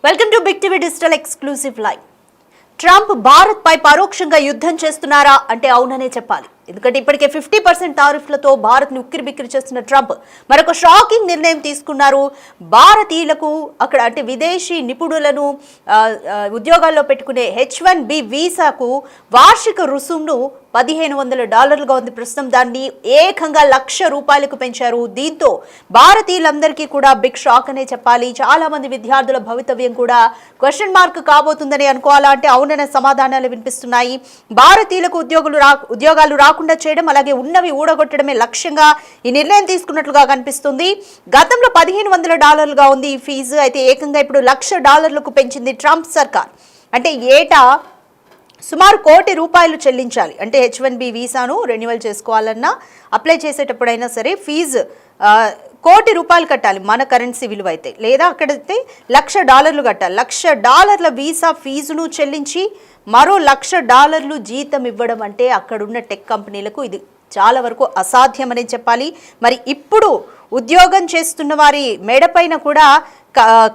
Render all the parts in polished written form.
Welcome to big TV digital exclusive live. Trump Bharat పై పరోక్షంగా యుద్ధం చేస్తున్నారా అంటే అవుననే చెప్పాలి. ఎందుకంటే ఇప్పటికే 50% టారిఫ్లతో భారత్ ని ఉక్కిరిబిక్కిరి చేస్తున్న ట్రంప్ మరొక షాకింగ్ నిర్ణయం తీసుకున్నారు. భారతీయులకు అక్కడ అంటే విదేశీ నిపుణులను ఉద్యోగాల్లో పెట్టుకునే H1B వీసాకు వార్షిక రుసుమును $1,500గా ఉంది ప్రస్తుతం. దాన్ని ఏకంగా ₹1,00,000 పెంచారు. దీంతో భారతీయులందరికీ కూడా బిగ్ షాక్ అనే చెప్పాలి. చాలా మంది విద్యార్థుల భవితవ్యం కూడా క్వశ్చన్ మార్క్ కాబోతుందని అనుకోవాలా అంటే అవుననే సమాధానాలు వినిపిస్తున్నాయి. భారతీయులకు ఉద్యోగాలు రాకుండా చేయడం, అలాగే ఉన్నవి ఊడగొట్టడమే లక్ష్యంగా ఈ నిర్ణయం తీసుకున్నట్లుగా కనిపిస్తుంది. గతంలో $1,500గా ఉంది ఈ ఫీజు. అయితే ఏకంగా ఇప్పుడు $1,00,000కు పెంచింది ట్రంప్ సర్కార్. అంటే ఏటా సుమారు ₹1,00,00,000 చెల్లించాలి. అంటే H1B వీసాను రెన్యువల్ చేసుకోవాలన్నా అప్లై చేసేటప్పుడైనా సరే ఫీజు ₹1,00,00,000 కట్టాలి మన కరెన్సీ విలువ అయితే, లేదా అక్కడైతే $1,00,000 కట్టాలి. $1,00,000 వీసా ఫీజును చెల్లించి మరో $1,00,000 జీతం ఇవ్వడం అంటే అక్కడున్న టెక్ కంపెనీలకు ఇది చాలా వరకు అసాధ్యమని చెప్పాలి. మరి ఇప్పుడు ఉద్యోగం చేస్తున్న వారి మెడపైన కూడా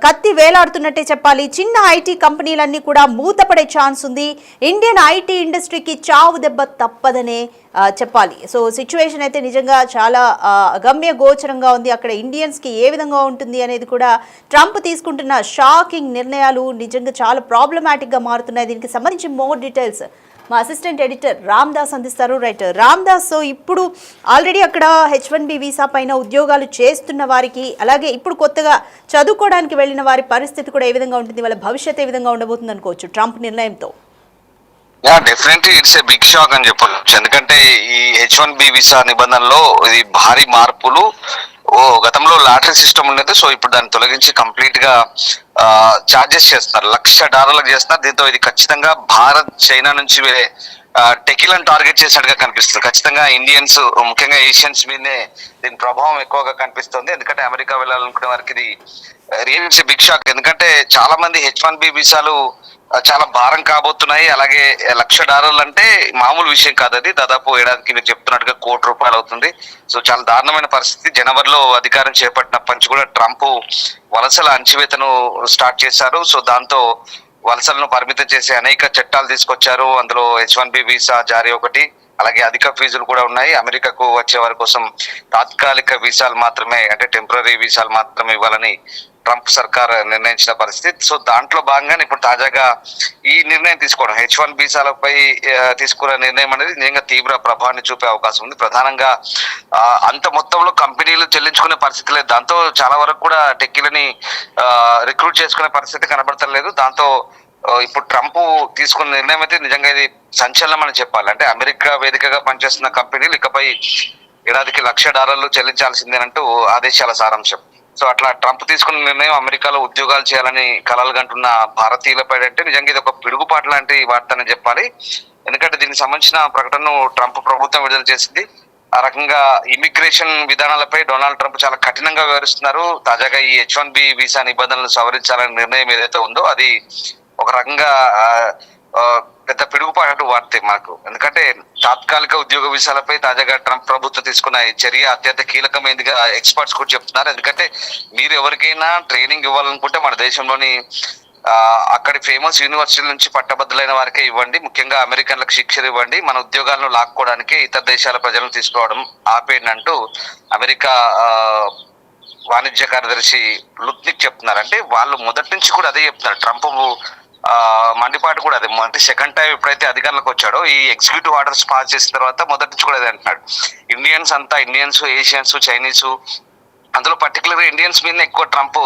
కత్తి వేలాడుతున్నట్టే చెప్పాలి. చిన్న ఐటీ కంపెనీలన్నీ కూడా మూతపడే ఛాన్స్ ఉంది. ఇండియన్ ఐటీ ఇండస్ట్రీకి చావు దెబ్బ తప్పదనే చెప్పాలి. సో సిచ్యువేషన్ అయితే నిజంగా చాలా అగమ్య గోచరంగా ఉంది. అక్కడ ఇండియన్స్కి ఏ విధంగా ఉంటుంది అనేది కూడా ట్రంప్ తీసుకుంటున్న షాకింగ్ నిర్ణయాలు నిజంగా చాలా ప్రాబ్లమాటిక్గా మారుతున్నాయి. దీనికి సంబంధించి మోర్ డీటెయిల్స్ మా అసిస్టెంట్ ఎడిటర్ రామ్దాస్ అందిస్తారు. రైట్ రామ్దాస్, సో ఇప్పుడు ఆల్రెడీ అక్కడ H1B వీసా పైన ఉద్యోగాలు చేస్తున్న వారికి, అలాగే ఇప్పుడు కొత్తగా చదువుకోవడానికి వెళ్ళిన వారి పరిస్థితి కూడా ఏ విధంగా ఉంటుంది, వాళ్ళ భవిష్యత్తు ఏ విధంగా ఉండబోతుంది అనుకోవచ్చు ట్రంప్ నిర్ణయంతో? Definitely it's a big shock అని చెప్పవచ్చు. ఎందుకంటే ఈ H1B వీసా నిబంధనలో ఇది భారీ మార్పులు. గతంలో లాటరీ సిస్టమ్ ఉండేది, సో ఇప్పుడు దాన్ని తొలగించి కంప్లీట్ గా చార్జెస్ చేస్తున్నారు. $1,00,000 చేస్తున్నారు. దీంతో ఇది ఖచ్చితంగా భారత్, చైనా నుంచి వేరే టెకిలను టార్గెట్ చేసినట్టుగా కనిపిస్తుంది. ఖచ్చితంగా ఇండియన్స్, ముఖ్యంగా ఏషియన్స్ మీదే దీని ప్రభావం ఎక్కువగా కనిపిస్తుంది. ఎందుకంటే అమెరికా వెళ్ళాలనుకునే వారికి ఇది రియల్ బిగ్ షాక్. ఎందుకంటే చాలా మంది H1B వీసాలు చాలా భారం కాబోతున్నాయి. అలాగే $1,00,000 అంటే మామూలు విషయం కాదు. అది దాదాపు ఏడాదికి మీరు చెప్తున్నట్టుగా ₹1,00,00,000 అవుతుంది. సో చాలా దారుణమైన పరిస్థితి. జనవరిలో అధికారం చేపట్టినప్పటి నుంచి కూడా ట్రంప్ వలసల అణచివేతను స్టార్ట్ చేశారు. సో దాంతో వలసలను పరిమితం చేసే అనేక చట్టాలు తీసుకొచ్చారు. అందులో H1B వీసా జారీ ఒకటి, అలాగే అధిక ఫీజులు కూడా ఉన్నాయి. అమెరికాకు వచ్చే వారి కోసం తాత్కాలిక వీసాలు మాత్రమే, అంటే టెంపరీ వీసాలు మాత్రమే ఇవ్వాలని ట్రంప్ సర్కార్ నిర్ణయించిన పరిస్థితి. సో దాంట్లో భాగంగానే ఇప్పుడు తాజాగా ఈ నిర్ణయం తీసుకోవడం, H1 వీసాలపై తీసుకున్న నిర్ణయం అనేది నిజంగా తీవ్ర ప్రభావాన్ని చూపే అవకాశం ఉంది. ప్రధానంగా అంత మొత్తంలో కంపెనీలు చెల్లించుకునే పరిస్థితి లేదు. దాంతో చాలా వరకు కూడా టెక్కీలని రిక్రూట్ చేసుకునే పరిస్థితి కనబడతలేదు. దాంతో ఇప్పుడు ట్రంప్ తీసుకున్న నిర్ణయం అయితే నిజంగా ఇది సంచలనం అని చెప్పాలి. అంటే అమెరికా వేదికగా పనిచేస్తున్న కంపెనీలు ఇకపై ఏడాదికి $1,00,000 చెల్లించాల్సిందేనంటూ ఆదేశాల సారాంశం. సో అట్లా ట్రంప్ తీసుకున్న నిర్ణయం అమెరికాలో ఉద్యోగాలు చేయాలని కలలు కంటున్న భారతీయులపై అంటే నిజంగా ఇది ఒక పిడుగుపాటు లాంటి వార్త అని చెప్పాలి. ఎందుకంటే దీనికి సంబంధించిన ప్రకటనను ట్రంప్ ప్రభుత్వం విడుదల చేసింది. ఆ రకంగా ఇమిగ్రేషన్ విధానాలపై డొనాల్డ్ ట్రంప్ చాలా కఠినంగా వ్యవహరిస్తున్నారు. తాజాగా ఈ H1B వీసా నిబంధనలు సవరించాలనే నిర్ణయం ఏదైతే ఉందో అది ఒక రకంగా పెద్ద పిడుగుపాటు వార్తే మనకు. ఎందుకంటే తాత్కాలిక ఉద్యోగ వీసాలపై తాజాగా ట్రంప్ ప్రభుత్వం తీసుకున్న ఈ చర్య అత్యంత కీలకమైనదిగా ఎక్స్పర్ట్స్ కూడా చెప్తున్నారు. ఎందుకంటే మీరు ఎవరికైనా ట్రైనింగ్ ఇవ్వాలనుకుంటే మన దేశంలోని అక్కడి ఫేమస్ యూనివర్సిటీల నుంచి పట్టభద్రులైన వారికే ఇవ్వండి, ముఖ్యంగా అమెరికన్లకు శిక్షణ ఇవ్వండి, మన ఉద్యోగాలను లాక్కోవడానికి ఇతర దేశాల ప్రజలను తీసుకోవడం ఆపేయండి అంటూ అమెరికా వాణిజ్య కార్యదర్శి లుత్నిక్ చెప్తున్నారు. అంటే వాళ్ళు మొదటి నుంచి కూడా అదే చెప్తున్నారు. ట్రంప్ మండిపాటు కూడా అదే. అంటే సెకండ్ టైం ఎప్పుడైతే అధికారంలోకి వచ్చాడో ఈ ఎగ్జిక్యూటివ్ ఆర్డర్స్ పాస్ చేసిన తర్వాత మొదటి నుంచి కూడా అదే అంటున్నాడు. ఇండియన్స్, ఏషియన్స్, చైనీస్, అందులో పర్టికులర్ ఇండియన్స్ మీద ఎక్కువ ట్రంప్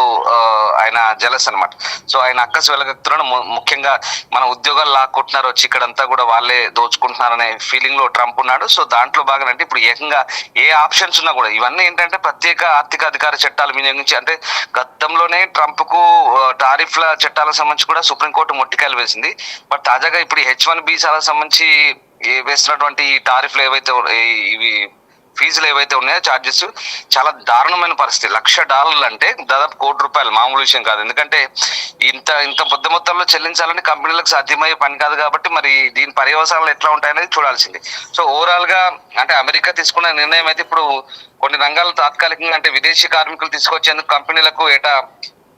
ఆయన జలస్ అనమాట. సో ఆయన అక్కసు వెలగెత్తున్నాడు. ముఖ్యంగా మన ఉద్యోగాలు లాక్కుంటున్నారు, వచ్చి ఇక్కడంతా కూడా వాళ్ళే దోచుకుంటున్నారనే ఫీలింగ్ లో ట్రంప్ ఉన్నాడు. సో దాంట్లో భాగంగా అంటే ఇప్పుడు ఏకంగా ఏ ఆప్షన్స్ ఉన్నా కూడా ఇవన్నీ ఏంటంటే ప్రత్యేక ఆర్థిక అధికార చట్టాలు వినియోగించి, అంటే గతంలోనే ట్రంప్ కు టారిఫ్ల చట్టాలకు సంబంధించి కూడా సుప్రీంకోర్టు మొట్టికాయలు వేసింది. బట్ తాజాగా ఇప్పుడు H1B వీసాలకు సంబంధించి వేస్తున్నటువంటి ఈ టారిఫ్లు ఏవైతే ఇవి ఫీజులు ఏవైతే ఉన్నాయో చార్జెస్ చాలా దారుణమైన పరిస్థితి. $1,00,000 అంటే దాదాపు ₹1,00,00,000 మామూలు విషయం కాదు. ఎందుకంటే ఇంత పెద్ద మొత్తంలో చెల్లించాలని కంపెనీలకు సాధ్యమయ్యే పని కాదు. కాబట్టి మరి దీని పర్యవసానాలు ఎట్లా ఉంటాయనేది చూడాల్సింది. సో ఓవరాల్ గా అంటే అమెరికా తీసుకున్న నిర్ణయం అయితే ఇప్పుడు కొన్ని రంగాలు తాత్కాలికంగా అంటే విదేశీ కార్మికులు తీసుకొచ్చేందుకు కంపెనీలకు ఏటా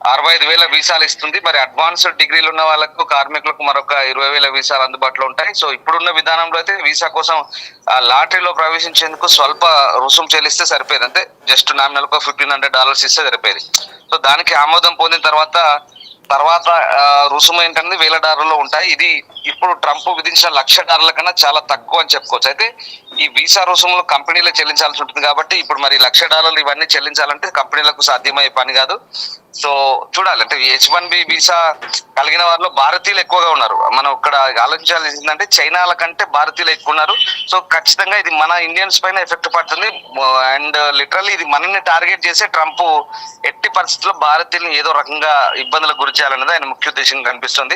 65,000 వీసాలు ఇస్తుంది. మరి అడ్వాన్స్డ్ డిగ్రీలు ఉన్న వాళ్ళకు కార్మికులకు మరొక 20,000 వీసాలు అందుబాటులో ఉంటాయి. సో ఇప్పుడున్న విధానంలో అయితే వీసా కోసం లాటరీలో ప్రవేశించేందుకు స్వల్ప రుసుము చెల్లిస్తే సరిపోయేది. అంటే జస్ట్ నామినల్ $1,500 ఇస్తే సరిపోయేది. సో దానికి ఆమోదం పొందిన తర్వాత రుసుము ఏంటంటే $1,000 ఉంటాయి. ఇది ఇప్పుడు ట్రంప్ విధించిన $1,00,000 కన్నా చాలా తక్కువ అని చెప్పుకోవచ్చు. అయితే ఈ వీసా రుసుములు కంపెనీలు చెల్లించాల్సి ఉంటుంది కాబట్టి ఇప్పుడు మరి $1,00,000 ఇవన్నీ చెల్లించాలంటే కంపెనీలకు సాధ్యమయ్యే పని కాదు. సో చూడాలి, అంటే H1B వీసా కలిగిన వారిలో భారతీయులు ఎక్కువగా ఉన్నారు. మనం ఇక్కడ ఆలోచించాల్సిందంటే చైనాల కంటే భారతీయులు ఎక్కువ ఉన్నారు. సో ఖచ్చితంగా ఇది మన ఇండియన్స్ పైన ఎఫెక్ట్ పడుతుంది. అండ్ లిటరల్లీ ఇది మనల్ని టార్గెట్ చేసే ట్రంప్ ఎట్టి పరిస్థితుల్లో భారతీయులను ఏదో రకంగా ఇబ్బందులకు గురి చేయాలన్నది ఆయన ముఖ్య ఉద్దేశం కనిపిస్తుంది.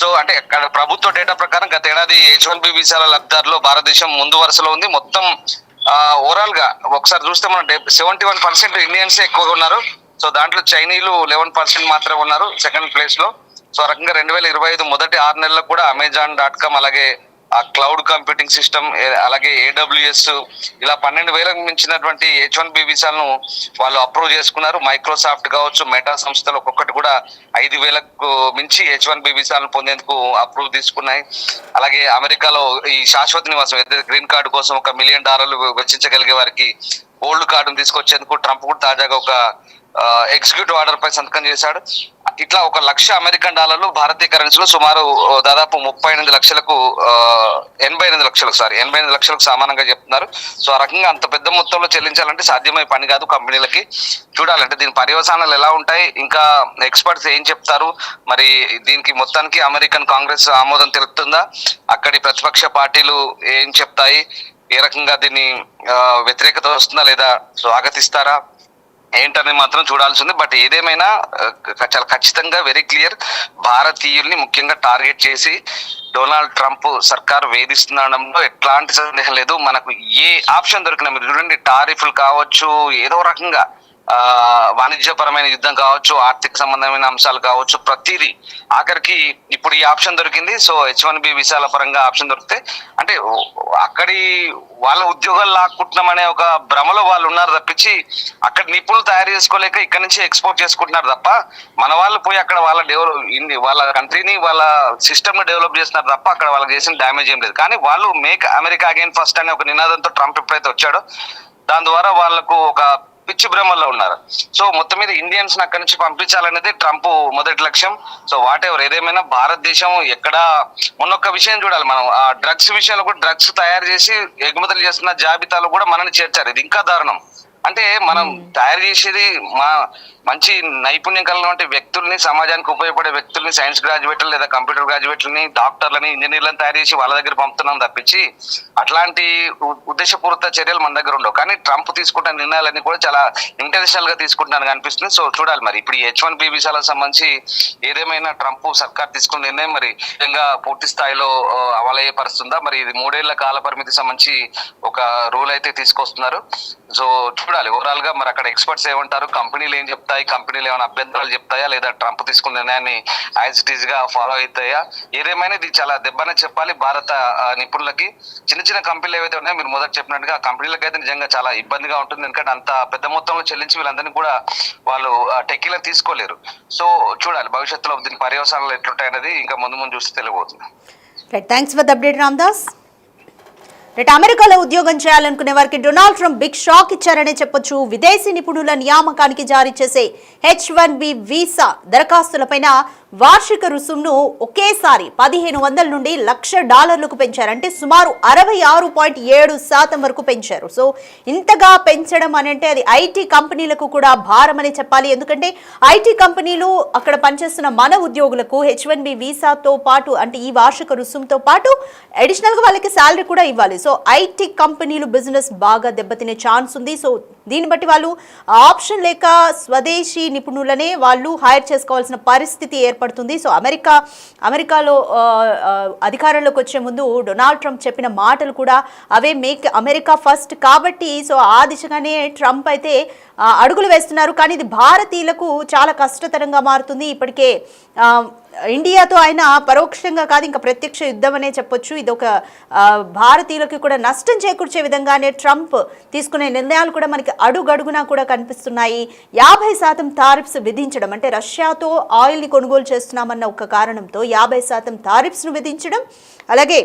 సో అంటే అక్కడ ప్రభుత్వ డేటా ప్రకారం గత ఏడాది H1B వీసాల లబ్ధిదారులో భారతదేశం ముందు వరుసలో ఉంది. మొత్తం ఓవరాల్ గా ఒకసారి చూస్తే మనం 71% ఇండియన్స్ ఎక్కువగా ఉన్నారు. సో దాంట్లో చైనీయులు 11% మాత్రమే ఉన్నారు సెకండ్ ప్లేస్ లో. సో ఆ రకంగా 2025 మొదటి 6 నెలల్లో కూడా Amazon.com అలాగే ఆ క్లౌడ్ కంప్యూటింగ్ సిస్టమ్ అలాగే AWS ఇలా 12,000కు మించినటువంటి H1B వీసాలను వాళ్ళు అప్రూవ్ చేసుకున్నారు. మైక్రోసాఫ్ట్ కావచ్చు, మెటా సంస్థలు ఒక్కొక్కటి కూడా 5,000కు మించి H1B వీసాలను పొందేందుకు అప్రూవ్ తీసుకున్నాయి. అలాగే అమెరికాలో ఈ శాశ్వత నివాసం ఏదైతే గ్రీన్ కార్డు కోసం $1 మిలియన్ వెచ్చించగలిగే వారికి గోల్డ్ కార్డును తీసుకొచ్చేందుకు ట్రంప్ కూడా తాజాగా ఒక ఎగ్జిక్యూటివ్ ఆర్డర్ పై సంతకం చేశాడు. ఇట్లా $1,00,000 భారతీయ కరెన్సీలో సుమారు దాదాపు 88 లక్షలకు 88 లక్షలకు సమానంగా చెప్తున్నారు. సో ఆ రకంగా అంత పెద్ద మొత్తంలో చెల్లించాలంటే సాధ్యమయ్యే పని కాదు కంపెనీలకి. చూడాలంటే దీని పర్యవసానాలు ఎలా ఉంటాయి, ఇంకా ఎక్స్పర్ట్స్ ఏం చెప్తారు, మరి దీనికి మొత్తానికి అమెరికన్ కాంగ్రెస్ ఆమోదం తెలుపుతుందా, అక్కడి ప్రతిపక్ష పార్టీలు ఏం చెప్తాయి, ఏ రకంగా దీన్ని వ్యతిరేకత వస్తుందా లేదా స్వాగతిస్తారా ఏంటని మాత్రం చూడాల్సి ఉంది. బట్ ఏదేమైనా చాలా ఖచ్చితంగా వెరీ క్లియర్, భారతీయుల్ని ముఖ్యంగా టార్గెట్ చేసి డొనాల్డ్ ట్రంప్ సర్కారు వేధిస్తుండడంలో ఎట్లాంటి సందేహం లేదు. మనకు ఏ ఆప్షన్ దొరికినా మీరు చూడండి, టారిఫ్లు కావచ్చు, ఏదో రకంగా వాణిజ్యపరమైన యుద్ధం కావచ్చు, ఆర్థిక సంబంధమైన అంశాలు కావచ్చు, ప్రతిదీ ఆఖరికి ఇప్పుడు ఈ ఆప్షన్ దొరికింది. సో H1B వీసాల పరంగా ఆప్షన్ దొరికితే అంటే అక్కడి వాళ్ళ ఉద్యోగాలు లాక్కుంటున్నామనే ఒక భ్రమలో వాళ్ళు ఉన్నారు తప్పించి అక్కడ నిపుణులు తయారు చేసుకోలేక ఇక్కడ నుంచి ఎక్స్పోర్ట్ చేసుకుంటున్నారు తప్ప మన వాళ్ళు పోయి అక్కడ వాళ్ళ కంట్రీని వాళ్ళ సిస్టమ్ ని డెవలప్ చేస్తున్నారు తప్ప అక్కడ వాళ్ళకి చేసిన డ్యామేజ్ ఏం లేదు. కానీ వాళ్ళు మేక్ అమెరికా అగైన్ ఫస్ట్ అనే ఒక నినాదంతో ట్రంప్ ఎప్పుడైతే వచ్చాడో దాని ద్వారా వాళ్ళకు ఒక పిచ్చి భ్రమల్లో ఉన్నారు. సో మొత్తం మీద ఇండియన్స్ అక్కడి నుంచి పంపించాలనేది ట్రంప్ మొదటి లక్ష్యం. సో వాట్ ఎవర్ ఏదేమైనా భారతదేశం ఎక్కడ మొన్నొక్క విషయం చూడాలి మనం, ఆ డ్రగ్స్ విషయంలో కూడా డ్రగ్స్ తయారు చేసి ఎగుమతులు చేస్తున్న జాబితాలో కూడా మనల్ని చేర్చారు. ఇది ఇంకా దారుణం. అంటే మనం తయారు చేసేది మంచి నైపుణ్యం కలిగిన వ్యక్తుల్ని, సమాజానికి ఉపయోగపడే వ్యక్తుల్ని, సైన్స్ గ్రాడ్యుయేట్లు లేదా కంప్యూటర్ గ్రాడ్యుయేట్లని, డాక్టర్లని, ఇంజనీర్లను తయారు చేసి వాళ్ళ దగ్గర పంపుతున్నాం తప్పించి అట్లాంటి ఉద్దేశపూరిత చర్యలు మన దగ్గర ఉండవు. కానీ ట్రంప్ తీసుకుంటున్న నిర్ణయాలన్నీ కూడా చాలా ఇంటెన్షనల్ గా తీసుకుంటున్నాను అనిపిస్తుంది. సో చూడాలి మరి ఇప్పుడు H1B వీసాలకు సంబంధించి ఏదేమైనా ట్రంప్ సర్కార్ తీసుకున్న నిర్ణయం మరి నిజంగా పూర్తి స్థాయిలో అమలయ్యే పరుస్తుందా, మరి ఇది 3 ఏళ్ల కాల పరిమితి సంబంధించి ఒక రూల్ అయితే తీసుకొస్తున్నారు. సో చూడాలి ఓవరాల్ గా మరి అక్కడ ఎక్స్పర్ట్స్ ఏమంటారు, కంపెనీలు ఏం చెప్తాయి, కంపెనీలు ఏమైనా అభ్యంతరాలు చెప్తాయా లేదా ట్రంప్ తీసుకున్న నిర్ణయాన్ని యాజ్ ఇట్ ఈజ్ గా ఫాలో అవుతాయా, ఏదేమైనా ఇది చాలా దెబ్బనే చెప్పాలి భారత నిపుణులకి. చిన్న కంపెనీలు ఏవైతే ఉన్నాయో మీరు మొదట చెప్పినట్టుగా కంపెనీలకు అయితే నిజంగా చాలా ఇబ్బందిగా ఉంటుంది. ఎందుకంటే అంత పెద్ద మొత్తంలో చెల్లించి వీళ్ళందరినీ కూడా వాళ్ళు టెక్కీలో తీసుకోలేరు. సో చూడాలి భవిష్యత్తులో దీని పర్యవసానాలు ఎట్లుంటాయనేది ఇంకా ముందు చూస్తే తెలియబోతుంది. Thanks for the update Ramdas. అమెరికాలో ఉద్యోగం చేయాలనుకునే వారికి డొనాల్డ్ ట్రంప్ బిగ్ షాక్ ఇచ్చారనే చెప్పొచ్చు. విదేశీ నిపుణుల నియామకానికి జారీ చేసే H1B వీసా దరఖాస్తులపైన వార్షిక రుసుమును ఒకేసారి $1,500 నుండి $1,00,000 పెంచారు. అంటే సుమారు 66.7% వరకు పెంచారు. సో ఇంతగా పెంచడం అని అంటే అది ఐటీ కంపెనీలకు కూడా భారం అని చెప్పాలి. ఎందుకంటే ఐటీ కంపెనీలు అక్కడ పనిచేస్తున్న మన ఉద్యోగులకు H1B వీసాతో పాటు అంటే ఈ వార్షిక రుసుముతో పాటు అడిషనల్ గా వాళ్ళకి శాలరీ కూడా ఇవ్వాలి. సో ఐటీ కంపెనీలు బిజినెస్ బాగా దెబ్బతినే ఛాన్స్ ఉంది. సో దీన్ని బట్టి వాళ్ళు ఆప్షన్ లేక స్వదేశీ నిపుణులనే వాళ్ళు హైర్ చేసుకోవాల్సిన పరిస్థితి ఏర్పడుతుంది. సో అమెరికాలో అధికారంలోకి వచ్చే ముందు డొనాల్డ్ ట్రంప్ చెప్పిన మాటలు కూడా అవే, మేక్ అమెరికా ఫస్ట్ కాబట్టి. సో ఆ దిశగానే ట్రంప్ అయితే అడుగులు వేస్తున్నారు. కానీ ఇది భారతీయులకు చాలా కష్టతరంగా మారుతుంది. ఇప్పటికే ఇండియాతో ఆయన పరోక్షంగా కాదు ఇంకా ప్రత్యక్ష యుద్ధం అనే చెప్పొచ్చు. ఇది ఒక భారతీయులకి కూడా నష్టం చేకూర్చే విధంగానే ట్రంప్ తీసుకునే నిర్ణయాలు కూడా మనకి అడుగడుగునా కూడా కనిపిస్తున్నాయి. 50% టారిఫ్స్ విధించడం, అంటే రష్యాతో ఆయిల్ని కొనుగోలు చేస్తున్నామన్న ఒక కారణంతో 50% టారిఫ్స్ను విధించడం, అలాగే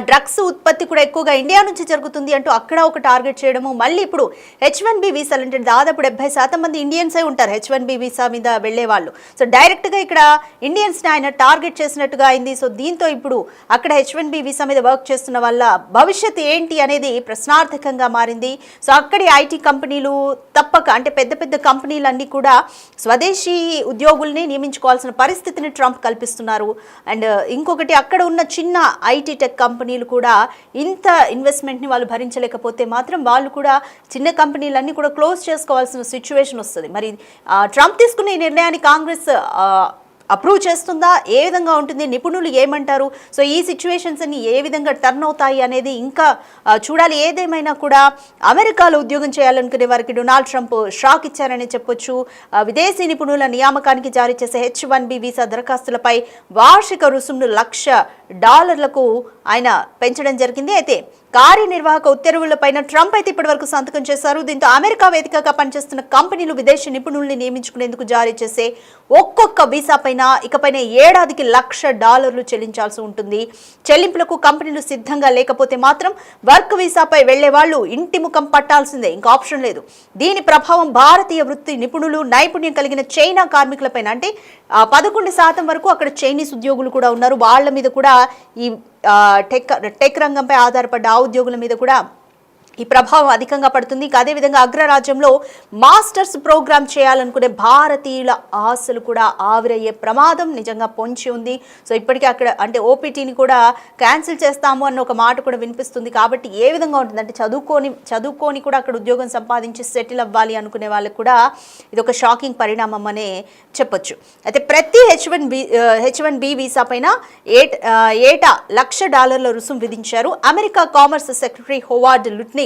డ్రగ్స్ ఉత్పత్తి కూడా ఎక్కువగా ఇండియా నుంచి జరుగుతుంది అంటూ అక్కడ ఒక టార్గెట్ చేయడము. మళ్ళీ ఇప్పుడు H1B వీసాలు, అంటే దాదాపు 70% మంది ఇండియన్సే ఉంటారు H1B వీసా మీద వెళ్లే వాళ్ళు. సో డైరెక్ట్గా ఇక్కడ ఇండియన్స్ని ఆయన టార్గెట్ చేసినట్టుగా అయింది. సో దీంతో ఇప్పుడు అక్కడ H1B వీసా మీద వర్క్ చేస్తున్న వాళ్ళ భవిష్యత్తు ఏంటి అనేది ప్రశ్నార్థకంగా మారింది. సో అక్కడి ఐటీ కంపెనీలు తప్పక, అంటే పెద్ద పెద్ద కంపెనీలన్నీ కూడా స్వదేశీ ఉద్యోగుల్ని నియమించుకోవాల్సిన పరిస్థితిని ట్రంప్ కల్పిస్తున్నారు. అండ్ ఇంకొకటి, అక్కడ ఉన్న చిన్న ఐటీ టెక్ కంపెనీలు కూడా ఇంత ఇన్వెస్ట్మెంట్ని వాళ్ళు భరించలేకపోతే మాత్రం వాళ్ళు కూడా చిన్న కంపెనీలన్నీ కూడా క్లోజ్ చేసుకోవాల్సిన సిచ్యువేషన్ వస్తుంది. మరి ట్రంప్ తీసుకున్న ఈ నిర్ణయాన్ని కాంగ్రెస్ అప్రూవ్ చేస్తుందా, ఏ విధంగా ఉంటుంది, నిపుణులు ఏమంటారు, సో ఈ సిచ్యువేషన్స్ అన్ని ఏ విధంగా టర్న్ అవుతాయి అనేది ఇంకా చూడాలి. ఏదేమైనా కూడా అమెరికాలో ఉద్యోగం చేయాలనుకునే వారికి డొనాల్డ్ ట్రంప్ షాక్ ఇచ్చారని చెప్పొచ్చు. విదేశీ నిపుణుల నియామకానికి జారీ చేసే H1B వీసా దరఖాస్తులపై వార్షిక రుసుమును $1,00,000 ఆయన పెంచడం జరిగింది. అయితే కార్యనిర్వాహక ఉత్తర్వులపైన ట్రంప్ అయితే ఇప్పటివరకు సంతకం చేశారు. దీంతో అమెరికా వేదికగా పనిచేస్తున్న కంపెనీలు విదేశీ నిపుణుల్ని నియమించుకునేందుకు జారీ చేసే ఒక్కొక్క వీసా పైన ఇకపైన ఏడాదికి $1,00,000 చెల్లించాల్సి ఉంటుంది. చెల్లింపులకు కంపెనీలు సిద్ధంగా లేకపోతే మాత్రం వర్క్ వీసాపై వెళ్లే వాళ్ళు ఇంటి ముఖం పట్టాల్సిందే, ఇంకా ఆప్షన్ లేదు. దీని ప్రభావం భారతీయ వృత్తి నిపుణులు, నైపుణ్యం కలిగిన చైనా కార్మికులపైన, అంటే 11% వరకు అక్కడ చైనీస్ ఉద్యోగులు కూడా ఉన్నారు, వాళ్ళ మీద కూడా ఈ టెక్ రంగంపై ఆధారపడ్డ ఆ ఉద్యోగుల మీద కూడా ఈ ప్రభావం అధికంగా పడుతుంది. అదేవిధంగా అగ్రరాజ్యంలో మాస్టర్స్ ప్రోగ్రామ్ చేయాలనుకునే భారతీయుల ఆశలు కూడా ఆవిరయ్యే ప్రమాదం నిజంగా పొంచి ఉంది. సో ఇప్పటికీ అక్కడ అంటే ఓపీటీని కూడా క్యాన్సిల్ చేస్తాము అన్న ఒక మాట కూడా వినిపిస్తుంది. కాబట్టి ఏ విధంగా ఉంటుంది అంటే చదువుకొని కూడా అక్కడ ఉద్యోగం సంపాదించి సెటిల్ అవ్వాలి అనుకునే వాళ్ళకి కూడా ఇది ఒక షాకింగ్ పరిణామం అనే చెప్పొచ్చు. అయితే ప్రతి H1B వీసా పైన ఏటా $1,00,000 రుసుము విధించారు. America commerce secretary Howard Lutnick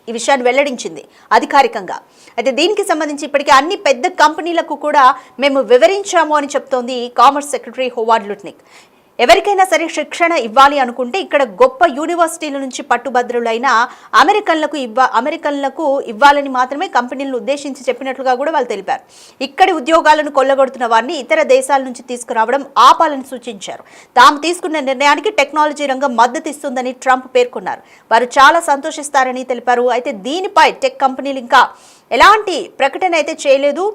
ఈ విషయాన్ని వెల్లడించింది అధికారికంగా. అయితే దీనికి సంబంధించి ఇప్పటికే అన్ని పెద్ద కంపెనీలకు కూడా మేము వివరించాము అని చెప్తోంది కామర్స్ సెక్రటరీ హోవార్డ్ లుట్నిక్. ఎవరికైనా సరే శిక్షణ ఇవ్వాలి అనుకుంటే ఇక్కడ గొప్ప యూనివర్సిటీల నుంచి పట్టుభద్రులైన అమెరికన్లకు ఇవ్వాలని మాత్రమే కంపెనీలను ఉద్దేశించి చెప్పినట్లుగా కూడా వాళ్ళు తెలిపారు. ఇక్కడి ఉద్యోగాలను కొల్లగొడుతున్న వారిని ఇతర దేశాల నుంచి తీసుకురావడం ఆపాలని సూచించారు. తాము తీసుకున్న నిర్ణయానికి టెక్నాలజీ రంగం మద్దతు ఇస్తుందని ట్రంప్ పేర్కొన్నారు. వారు చాలా సంతోషిస్తారని తెలిపారు. అయితే దీనిపై టెక్ కంపెనీలు ఇంకా ఎలాంటి ప్రకటన అయితే చేయలేదు.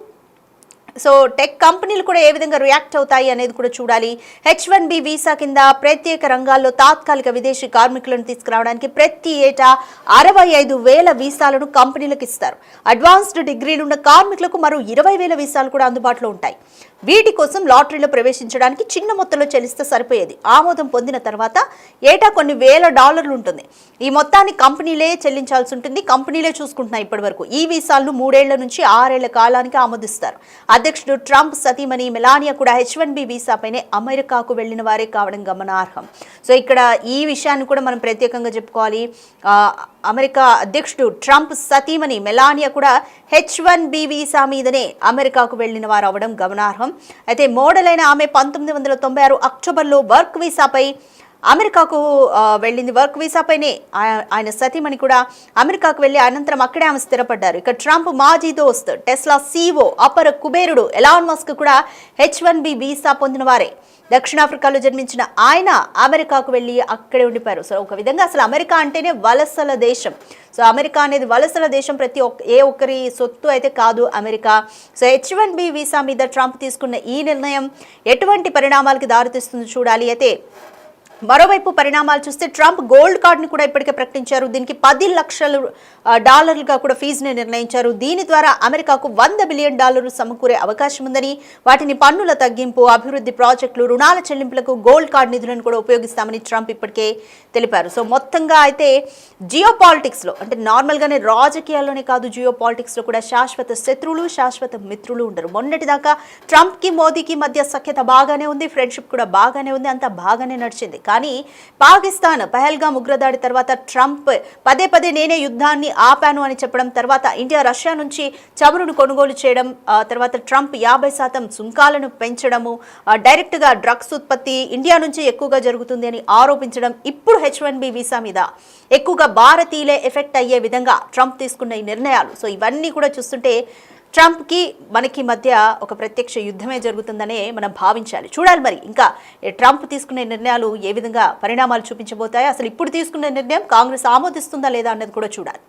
సో టెక్ కంపెనీలు కూడా ఏ విధంగా రియాక్ట్ అవుతాయి అనేది కూడా చూడాలి. H1B వీసా కింద ప్రత్యేక రంగాల్లో తాత్కాలిక విదేశీ కార్మికులను తీసుకురావడానికి ప్రతి ఏటా 65,000 వీసాలను కంపెనీలకు ఇస్తారు. అడ్వాన్స్డ్ డిగ్రీలున్న కార్మికులకు మరో 20,000 వీసాలు కూడా అందుబాటులో ఉంటాయి. వీటి కోసం లాటరీలో ప్రవేశించడానికి చిన్న మొత్తంలో చెల్లిస్తే సరిపోయేది. ఆమోదం పొందిన తర్వాత ఏటా కొన్ని $1,000 ఉంటుంది. ఈ మొత్తాన్ని కంపెనీలే చెల్లించాల్సి ఉంటుంది. కంపెనీలే చూసుకుంటున్నాయి ఇప్పటి వరకు. ఈ వీసాలను 3 ఏళ్ల నుంచి 6 ఏళ్ల కాలానికి ఆమోదిస్తారు. అధ్యక్షుడు ట్రంప్ సతీమణి మెలానియా కూడా H1B వీసాపైనే అమెరికాకు వెళ్లిన వారే కావడం గమనార్హం. సో ఇక్కడ ఈ విషయాన్ని కూడా మనం ప్రత్యేకంగా చెప్పుకోవాలి. అమెరికా అధ్యక్షుడు ట్రంప్ సతీమణి మెలానియా కూడా H1B వీసా మీదనే అమెరికాకు వెళ్లిన వారు అవడం గమనార్హం. అయితే మోడల్ అయిన ఆమె 1996 అక్టోబర్లో వర్క్ వీసాపై అమెరికాకు వెళ్ళింది. వర్క్ వీసాపైనే ఆయన సతీమణి కూడా అమెరికాకు వెళ్ళి అనంతరం అక్కడే ఆమె స్థిరపడ్డారు. ఇక ట్రంప్ మాజీ దోస్త్ టెస్లా CEO అపర కుబేరుడు ఎలాన్ మస్క్ కూడా H1B వీసా పొందిన వారే. దక్షిణాఫ్రికాలో జన్మించిన ఆయన అమెరికాకు వెళ్ళి అక్కడే ఉండిపోయారు. సో ఒక విధంగా అసలు అమెరికా అంటేనే వలసల దేశం. సో అమెరికా అనేది వలసల దేశం, ఏ ఒక్కరి సొత్తు అయితే కాదు అమెరికా. సో H1B వీసా మీద ట్రంప్ తీసుకున్న ఈ నిర్ణయం ఎటువంటి పరిణామాలకి దారితీస్తుందో చూడాలి. అయితే మరోవైపు పరిణామాలు చూస్తే ట్రంప్ గోల్డ్ కార్డుని కూడా ఇప్పటికే ప్రకటించారు. దీనికి $10 లక్షలుగా కూడా ఫీజుని నిర్ణయించారు. దీని ద్వారా అమెరికాకు $100 బిలియన్ సమకూరే అవకాశం ఉందని, వాటిని పన్నుల తగ్గింపు, అభివృద్ధి ప్రాజెక్టులు, రుణాల చెల్లింపులకు గోల్డ్ కార్డు నిధులను కూడా ఉపయోగిస్తామని ట్రంప్ ఇప్పటికే తెలిపారు. సో మొత్తంగా అయితే జియో పాలిటిక్స్లో, అంటే నార్మల్గానే రాజకీయాల్లోనే కాదు, జియో పాలిటిక్స్లో కూడా శాశ్వత శత్రువులు, శాశ్వత మిత్రులు ఉండరు. మొన్నటిదాకా ట్రంప్కి మోదీకి మధ్య సఖ్యత బాగానే ఉంది, ఫ్రెండ్షిప్ కూడా బాగానే ఉంది, అంతా బాగానే నడిచింది. కానీ పాకిస్తాన్ పహల్గామ్ ఉగ్రదాడి తర్వాత ట్రంప్ పదే పదే నేనే యుద్ధాన్ని ఆపాను అని చెప్పడం, తర్వాత ఇండియా రష్యా నుంచి చమురును కొనుగోలు చేయడం, తర్వాత ట్రంప్ 50% సుంకాలను పెంచడము, డైరెక్ట్గా డ్రగ్స్ ఉత్పత్తి ఇండియా నుంచి ఎక్కువగా జరుగుతుంది అని ఆరోపించడం, ఇప్పుడు H1B వీసా మీద ఎక్కువగా భారతీయులే ఎఫెక్ట్ అయ్యే విధంగా ట్రంప్ తీసుకున్న ఈ నిర్ణయాలు, సో ఇవన్నీ కూడా చూస్తుంటే ట్రంప్కి మనకి మధ్య ఒక ప్రత్యక్ష యుద్ధమే జరుగుతుందనే మనం భావించాలి. చూడాలి మరి ఇంకా ట్రంప్ తీసుకునే నిర్ణయాలు ఏ విధంగా పరిణామాలు చూపించబోతాయో, అసలు ఇప్పుడు తీసుకునే నిర్ణయం కాంగ్రెస్ ఆమోదిస్తుందా లేదా అన్నది కూడా చూడాలి.